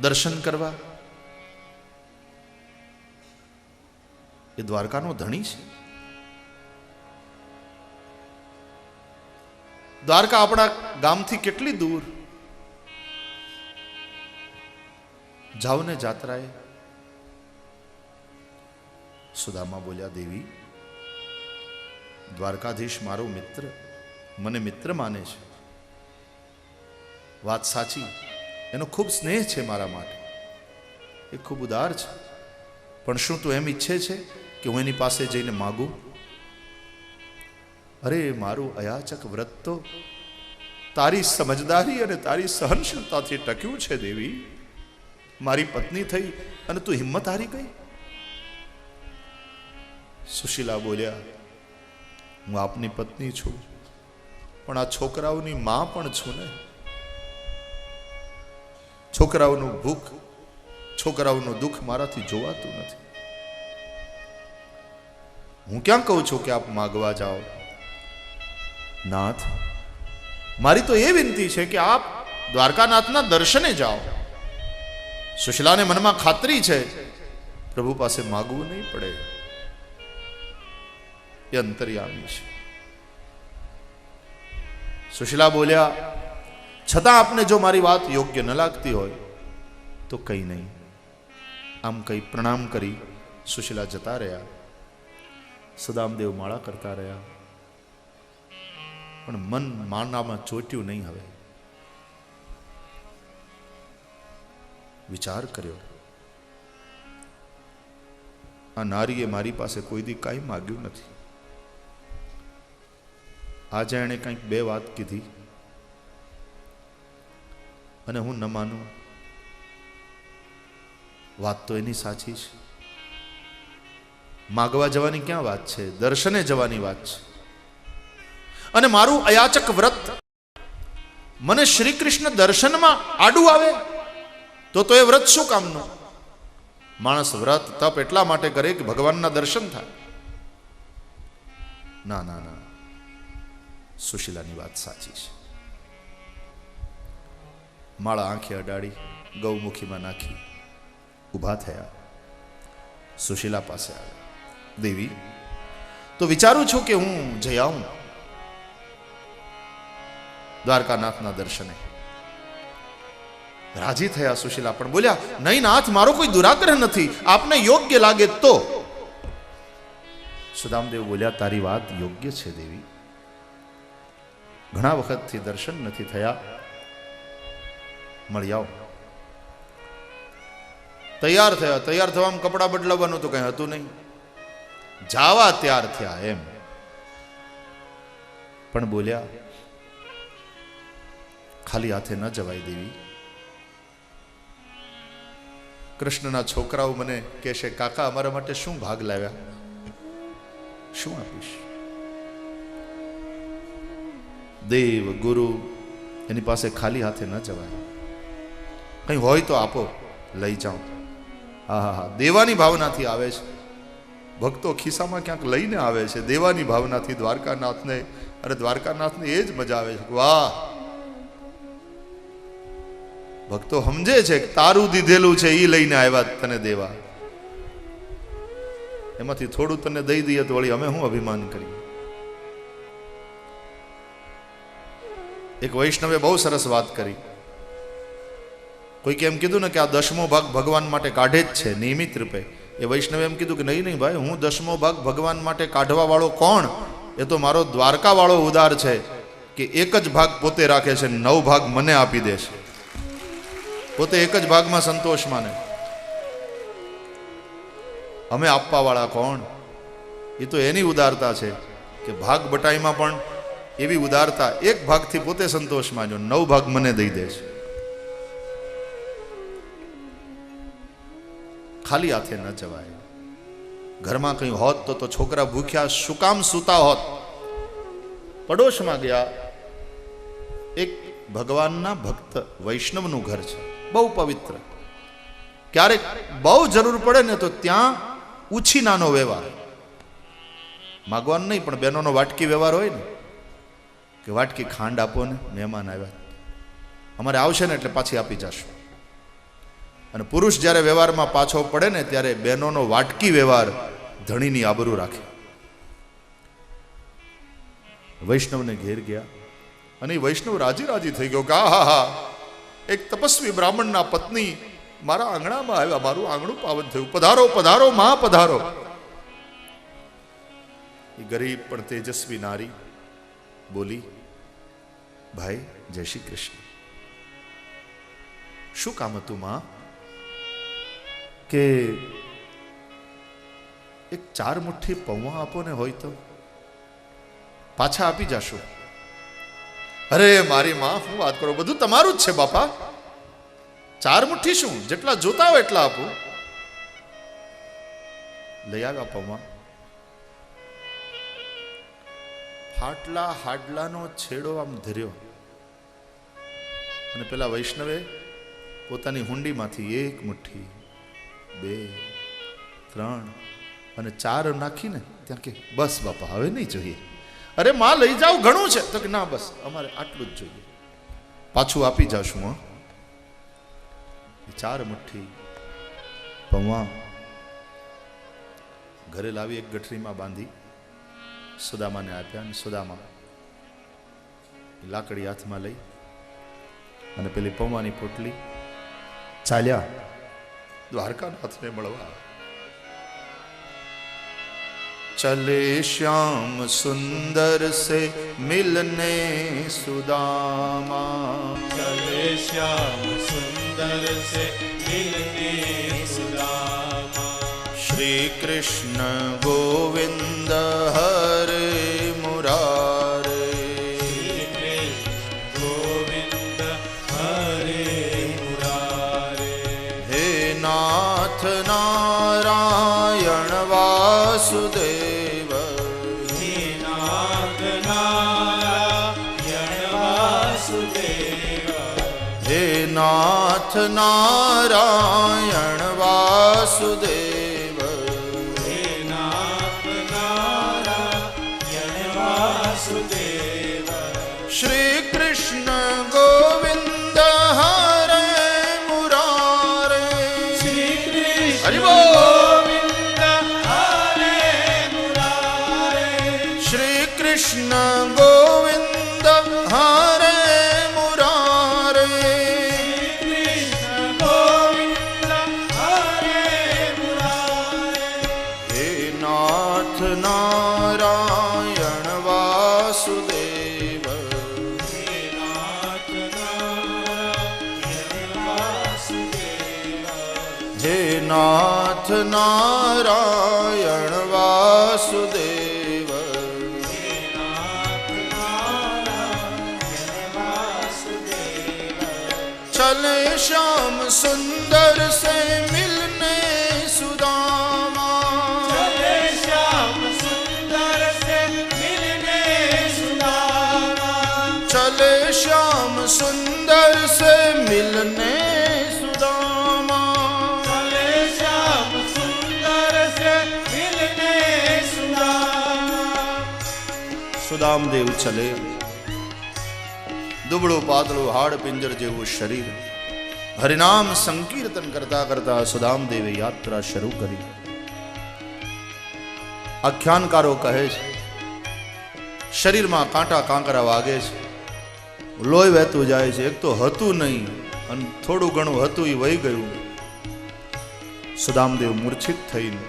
દર્શન કરવા. એ દ્વારકાનો ધણી છે. દ્વારકા આપણા ગામથી કેટલી દૂર. જાઓ ને જાત્રાએ. સુદામા બોલ્યા, દેવી, દ્વારકાધીશ મારો મિત્ર, મને મિત્ર માને છે. વાત સાચી, એનો ખૂબ સ્નેહ છે મારા માટે, એ ખૂબ ઉદાર છે. પણ શું તું એમ ઈચ્છે છે કે હું એની પાસે જઈને માગું? અરે, મારું અયાચક વ્રત તો તારી સમજદારી અને તારી સહનશીલતાથી ટક્યું છે દેવી. મારી પત્ની થઈ અને તું હિંમત હારી ગઈ. સુશીલા બોલ્યા, હું આપની પત્ની છું, પણ આ છોકરાઓની માં પણ છું ને. છોકરાઓનું ભૂખ, છોકરાઓનું દુઃખ મારાથી જોવાતું નથી. હું ક્યાં કહું છું કે આપ માગવા જાઓ? નાથ, મારી તો એ વિનંતી છે કે આપ દ્વારકાનાથના દર્શને જાઓ. સુશીલાને મનમાં ખાતરી છે પ્રભુ પાસે માગવું નહીં પડે, એ અંતર્યામી છે. સુશીલા બોલ્યા, છતાં આપને જો મારી વાત યોગ્ય ન લાગતી હોય તો કઈ નહીં. આમ કઈ પ્રણામ કરી સુશીલા જતા રહ્યા. સદામદેવ માળા કરતા રહ્યા, પણ મન માનામાં ચોટ્યું નહીં. હવે વિચાર કર્યો, આ નારીએ મારી પાસે કોઈ દી કાંઈ માગ્યું નથી. આજે એણે કંઈક બે વાત કીધી અને હું ન માનું. વાત તો એની સાચી છે. માગવા જવાની ક્યાં વાત છે? દર્શને જવાની વાત છે. અને મારું અયાચક વ્રત મને શ્રી કૃષ્ણ દર્શનમાં આડું આવે તો એ વ્રત શું કામનું? માણસ વ્રત તપ એટલા માટે કરે કે ભગવાનના દર્શન થાય. ના ના ના, સુશીલાની વાત સાચી છે. માળા આંખે અડાડી ગૌમુખીમાં નાખી ઊભા થયા. સુશીલા પાસે આવ્યા. દેવી, તો વિચારું છું કે હું જઈ આવું દ્વારકાનાથના દર્શને. રાજી થયા સુશીલા, પણ બોલ્યા, નહીં નાથ, મારો કોઈ દુરાગ્રહ નથી, આપને યોગ્ય લાગે તો. સુદામદેવ બોલ્યા, તારી વાત યોગ્ય છે દેવી. ઘણા વખતથી દર્શન નથી થયા, મળી આવો. તૈયાર થયા. તૈયાર થવામાં કપડા બદલાવવાનું તો કઈ હતું નહીં, જાવા તૈયાર થયા એમ. પણ બોલ્યા, ખાલી હાથે ન જવાય દેવી. કૃષ્ણના છોકરાઓ મને કહેશે, કાકા અમારા માટે શું ભાગ લાવ્યા, શું આપીશ? દેવ ગુરુ એની પાસે ખાલી હાથે ન જવાય. કઈ હોય તો આપો, લઈ જાઓ. હા હા, દેવાની ભાવનાથી આવે છે. ભક્તો ખિસ્સામાં ક્યાંક લઈને આવે છે દેવાની ભાવનાથી દ્વારકાનાથને. અને દ્વારકાનાથને એ જ મજા આવે છે. વાહ, ભક્તો સમજે છે કે તારું દીધેલું છે એ લઈને આવ્યા તને દેવા. એમાંથી થોડું તને દઈ દઈએ તો વળી અમે શું અભિમાન કરીએ? એક વૈષ્ણવે બહુ સરસ વાત કરી. કોઈકે એમ કીધું ને કે આ 10મો ભાગ ભગવાન માટે કાઢે જ છે નિયમિત રૂપે. એ વૈષ્ણવે એમ કીધું કે નહીં નહીં ભાઈ, હું 10મો ભાગ ભગવાન માટે કાઢવા વાળો કોણ? એ તો મારો દ્વારકા વાળો ઉદાર છે કે એક જ ભાગ પોતે રાખે છે, 9 ભાગ મને આપી દે છે. પોતે એક જ ભાગમાં સંતોષ માને. અમે આપવા વાળા કોણ? એ તો એની ઉદારતા છે કે ભાગ બટાઈમાં પણ એવી ઉદારતા, એક ભાગથી પોતે સંતોષ માન્યો, 9 ભાગ મને દઈ દે છે. ખાલી હાથે ન જવાય. ઘરમાં કંઈ હોત તો છોકરા ભૂખ્યા શું કામ સૂતા હોત. પડોશમાં ગયા, એક ભગવાનના ભક્ત વૈષ્ણવનું ઘર છે, બહુ પવિત્ર. ક્યારેક બહુ જરૂર પડે ને તો ત્યાં ઉછીનાનો વ્યવહાર, માગવાનું નહીં પણ બહેનોનો વાટકી વ્યવહાર હોય ને કે વાટકી ખાંડ આપો ને, મહેમાન આવ્યા, અમારે આવશે ને એટલે પાછી આપી જશું. અને પુરુષ જ્યારે વ્યવહારમાં પાછો પડે ને ત્યારે બહેનોનો વાટકી વ્યવહાર ધણીની આબરૂ રાખે. વૈષ્ણવને ઘેર ગયા અને વૈષ્ણવ રાજી રાજી થઈ ગયો કે હા હા, એક તપસ્વી બ્રાહ્મણના પત્ની મારા આંગણામાં આવ્યા, મારું આંગણું પાવન થયું, પધારો પધારો માં પધારો. એ ગરીબ પણ તેજસ્વી નારી બોલી, ભાઈ જય શ્રી કૃષ્ણ. શું કામ હતું માં? કે એક 4 મુઠ્ઠી પૌવા આપો ને હોય તો પાછા આપી જાશો. અરે મારી માં, હું વાત કરો, બધું તમારું જ છે બાપા. 4 મુઠ્ઠી શું, જેટલા જોતા હોય એટલા આપો. લઈ આવ્યા પૌવા. હાટલા હાડલાનો છેડો આમ ધર્યો અને પેલા વૈષ્ણવે પોતાની હુંડીમાંથી 1 મુઠ્ઠી, 2, 3 અને 4 નાખીને ત્યાં કે બસ બાપા હવે નહીં જોઈએ. અરે માં લઈ જાઓ, ઘણું છે. તો કે ના બસ અમારે આટલું જ જોઈએ, પાછું આપી જાશું. 4 મુઠ્ઠી પૌવા ઘરે લાવી એક ગઠરીમાં બાંધી સુદામાને આપ્યા અને સુદામા લાકડી હાથમાં લઈ અને પેલી પૌવાની પોટલી ચાલ્યા દ્વારકાનાથને મળવા. चले श्याम सुंदर से मिलने सुदामा, चले श्याम सुंदर से मिलने सुदामा. श्री कृष्ण गोविंद हरे मुरारे, श्री कृष्ण गोविंद हरे मुरारे. हे नाथ नारायण वासुदेव, हे नाथ नारायण वासुदेव. हे नाथ नारायण वासुदेव. हे नाथ नारायण वासुदेव. श्री कृष्ण गोविंद हरे मुरारे. श्री कृष्ण हरि बोल. गोविंद हरे मुरारे. श्री कृष्ण गोविंद हरे मुरारे. कृष्ण गोविंद हरे मुरारे. हे नाथ नारायण वासुदेव. हे नाथ नारायण वासुदेव. हे नाथ नारायण वासुदेव. हे नाथ नारायण वासुदेव. चले श्याम सुंदर से मिलने सुदामा, चले श्याम सुंदर से मिलने सुदामा. चले श्याम सुंदर से मिलने सुदामा. चले श्याम सुंदर से मिलने सुदामा. સુદામદેવ ચલે. દુબળું પાતળું હાડ પિંજર જેવું શરીર. હરિનામ સંકીર્તન કરતા કરતા સુદામદેવે યાત્રા શરૂ કરી. આખ્યાનકારો કહે છે શરીરમાં કાંટા કાંકરા વાગે છે, લોહી વહેતું જાય છે. એક તો હતું નહીં અને થોડું ઘણું હતું એ વહી ગયું. સુદામદેવ મૂર્છિત થઈને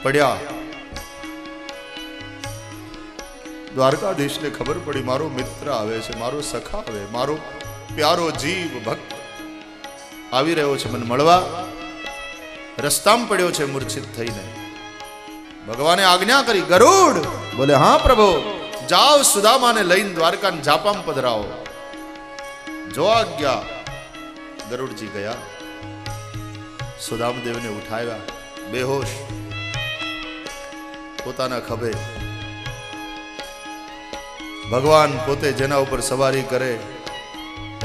પડ્યા. દ્વારકાધીશને ખબર પડી મારો મિત્ર આવે છે, મારો સખા આવે, મારો પ્યારો જીવ ભક્ત આવી રહ્યો છે મને મળવા. રસ્તામાં પડ્યો છે મૂર્છિત થઈને. ભગવાને આજ્ઞા કરી, ગરુડ. બોલે હા પ્રભુ. જાઓ સુદામાને લઈને દ્વારકાના ઝાપામાં પધરાવો. જો આજ્ઞા. ગરુડજી ગયા. સુદામદેવને ઉઠાવ્યા, બેહોશ પોતાના ખભે. ભગવાન પોતે જેના ઉપર સવારી કરે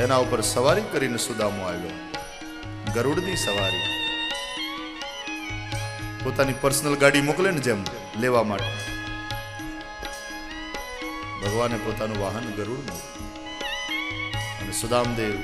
એના ઉપર સવારી કરીને સુદામો આવ્યો. ગરુડની સવારી. પોતાની પર્સનલ ગાડી મોકલે ને જેમ લેવા માટે, ભગવાને પોતાનું વાહન ગરુડ મોકલ્યું અને સુદામદેવ